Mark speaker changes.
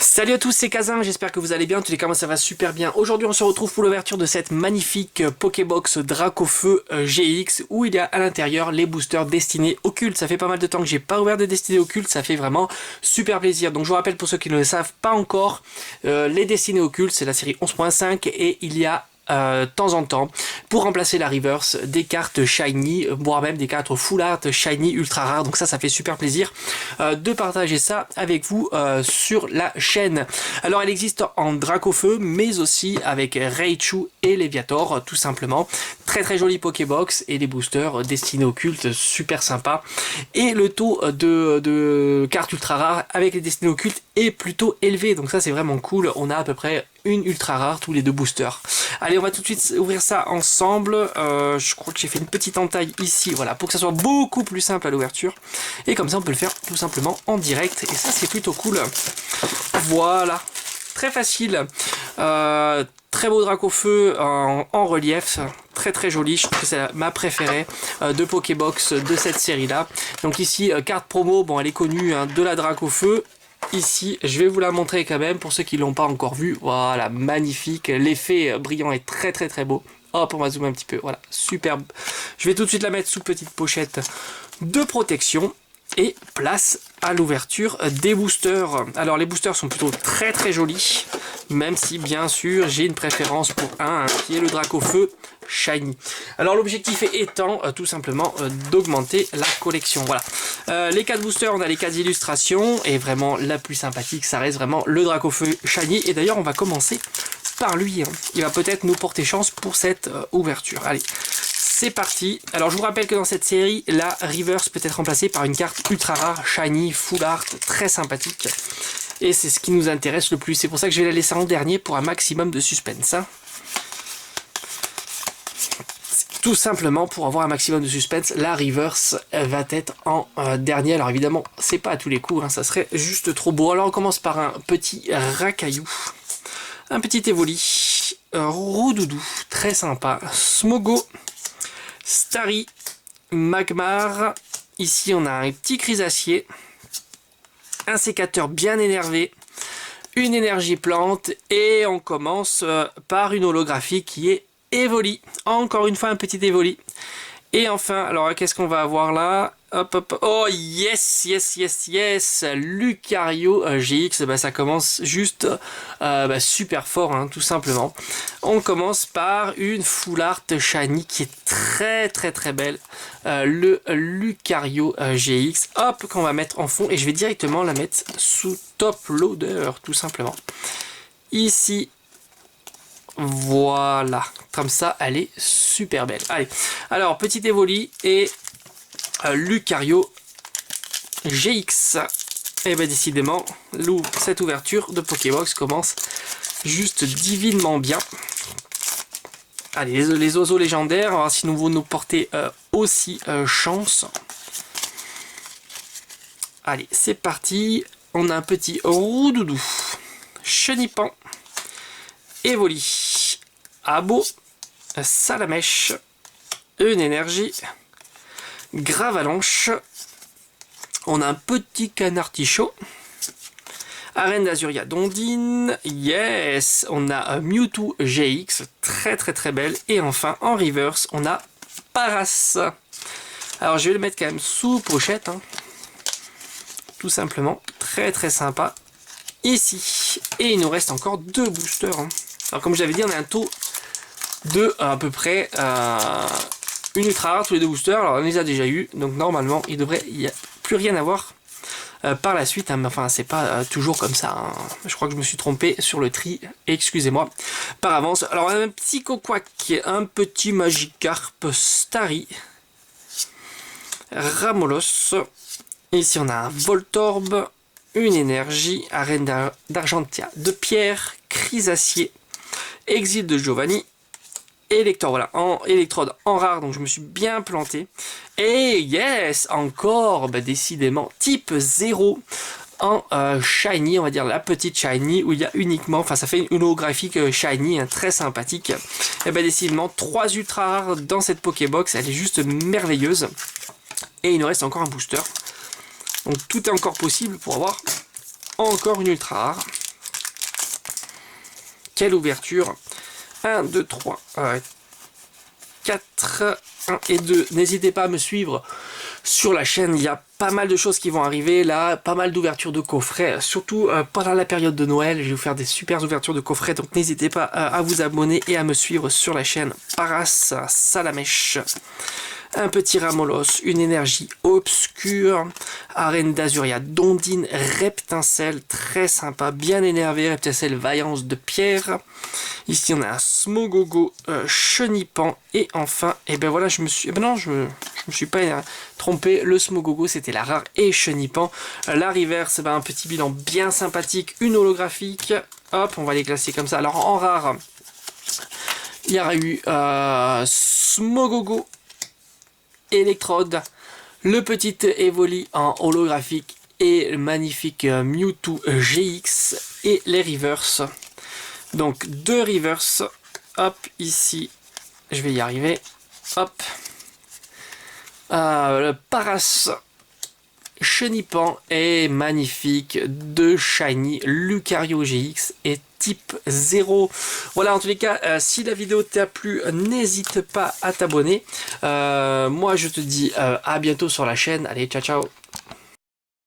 Speaker 1: Salut à tous, c'est Kazin, j'espère que vous allez bien, en tous les cas moi ça va super bien. Aujourd'hui on se retrouve pour l'ouverture de cette magnifique Pokébox Dracofeu GX où il y a à l'intérieur les boosters destinés occultes. Ça fait pas mal de temps que j'ai pas ouvert de destinés occultes, ça fait vraiment super plaisir. Donc je vous rappelle pour ceux qui ne le savent pas encore, les destinés occultes c'est la série 11.5 et il y a de temps en temps pour remplacer la reverse des cartes shiny, voire même des cartes full art shiny ultra rares. Donc ça fait super plaisir de partager ça avec vous sur la chaîne. Alors elle existe en Dracofeu mais aussi avec Raichu et Léviator tout simplement. Très très jolie Pokébox et des boosters destinés aux cultes super sympa. Et le taux de cartes ultra rares avec les destinés aux cultes est plutôt élevé, donc ça c'est vraiment cool. On a à peu près une ultra rare tous les deux boosters. Allez, on va tout de suite ouvrir ça ensemble. Je crois que j'ai fait une petite entaille ici, voilà, pour que ça soit beaucoup plus simple à l'ouverture. Et comme ça, on peut le faire tout simplement en direct. Et ça, c'est plutôt cool. Voilà, très facile. Très beau Dracofeu en relief. Très très joli, je trouve que c'est ma préférée de Pokébox de cette série là. Donc ici, carte promo, bon elle est connue hein, de la Dracofeu. Ici, je vais vous la montrer quand même pour ceux qui ne l'ont pas encore vue. Voilà, magnifique. L'effet brillant est très très très beau. Hop, on va zoomer un petit peu. Voilà, superbe. Je vais tout de suite la mettre sous petite pochette de protection. Et place à l'ouverture des boosters. Alors les boosters sont plutôt très très jolis. Même si bien sûr j'ai une préférence pour un qui est le Dracofeu Shiny. Alors l'objectif étant tout simplement d'augmenter la collection. Voilà. Les 4 boosters, on a les 4 illustrations. Et vraiment la plus sympathique, ça reste vraiment le Dracofeu Shiny. Et d'ailleurs on va commencer par lui. Hein. Il va peut-être nous porter chance pour cette ouverture. Allez. C'est parti. Alors je vous rappelle que dans cette série, la reverse peut être remplacée par une carte ultra rare, shiny, full art, très sympathique. Et c'est ce qui nous intéresse le plus. C'est pour ça que je vais la laisser en dernier pour un maximum de suspense. Hein. Tout simplement pour avoir un maximum de suspense, la reverse va être en dernier. Alors évidemment, c'est pas à tous les coups, hein, ça serait juste trop beau. Alors on commence par un petit racaillou, un petit évoli, Roudoudou, très sympa, Smogo, Starry, Magmar, ici on a un petit Chrysacier, un sécateur bien énervé, une énergie plante et on commence par une holographie qui est Evoli. Encore une fois un petit Evoli. Et enfin, alors qu'est-ce qu'on va avoir là? Hop, hop, oh yes, yes, yes, yes, Lucario GX, bah, ça commence juste super fort, hein, tout simplement. On commence par une full art shiny qui est très très très belle, le Lucario GX, hop, qu'on va mettre en fond et je vais directement la mettre sous top loader, tout simplement. Ici, voilà, comme ça, elle est super belle. Allez, alors, petit Evoli et Lucario GX. Et bien décidément, cette ouverture de Pokébox commence juste divinement bien. Allez, les oiseaux légendaires, on va voir si nous vont nous porter aussi chance. Allez, c'est parti. On a un petit Roudoudou, Chenipan, Evoli, Abo, Salamèche, une énergie, Gravalanche, on a un petit Canartichaud, Arène d'Azuria Dondine, yes, on a Mewtwo GX, très très très belle, et enfin en reverse on a Paras. Alors je vais le mettre quand même sous pochette, hein. Tout simplement, très très sympa, ici, et il nous reste encore 2 boosters, hein. Alors comme je l'avais dit, on a un taux de à peu près une ultra rare tous les 2 boosters. Alors on les a déjà eu, donc normalement il devrait y a plus rien à voir par la suite. Hein, mais enfin c'est pas toujours comme ça. Hein. Je crois que je me suis trompé sur le tri. Excusez-moi par avance. Alors on a un petit Coquac, un petit Magikarp Starry, Ramolos. Ici on a un Voltorb, une énergie, Arène d'Argentia de pierre, Chrysacier, Exil de Giovanni, Elector, voilà, en électrode en rare, donc je me suis bien planté. Et yes, encore, bah, décidément, type 0 en shiny, on va dire la petite shiny, où il y a uniquement, enfin ça fait une holographique shiny, hein, très sympathique. Et bah décidément, 3 ultra rares dans cette Pokébox, elle est juste merveilleuse. Et il nous reste encore un booster. Donc tout est encore possible pour avoir encore une ultra rare. quelle ouverture. 1, 2, 3, 4, 1 et 2. N'hésitez pas à me suivre sur la chaîne, il y a pas mal de choses qui vont arriver là, pas mal d'ouvertures de coffrets, surtout pendant la période de Noël, je vais vous faire des super ouvertures de coffrets, donc n'hésitez pas à vous abonner et à me suivre sur la chaîne. Paras Salamèche, un petit Ramolos, une énergie obscure, Arène d'Azuria, Dondine, Reptincelle, très sympa, bien énervé, Reptincelle, Vaillance de Pierre. Ici on a un Smogogo, Chenipan, et enfin, et ben voilà, je me suis pas trompé, le Smogogo c'était la rare et Chenipan. La reverse, ben, un petit bilan bien sympathique, une holographique, hop, on va les classer comme ça. Alors en rare, il y aura eu Smogogo, Electrode, le petit Evoli en holographique et le magnifique Mewtwo GX et les reverse. Donc 2 reverse, hop, ici, je vais y arriver, hop, le Paras Chenipan est magnifique, 2 shiny, Lucario GX et type 0. Voilà, en tous les cas, si la vidéo t'a plu, n'hésite pas à t'abonner. Moi, je te dis à bientôt sur la chaîne. Allez, ciao, ciao.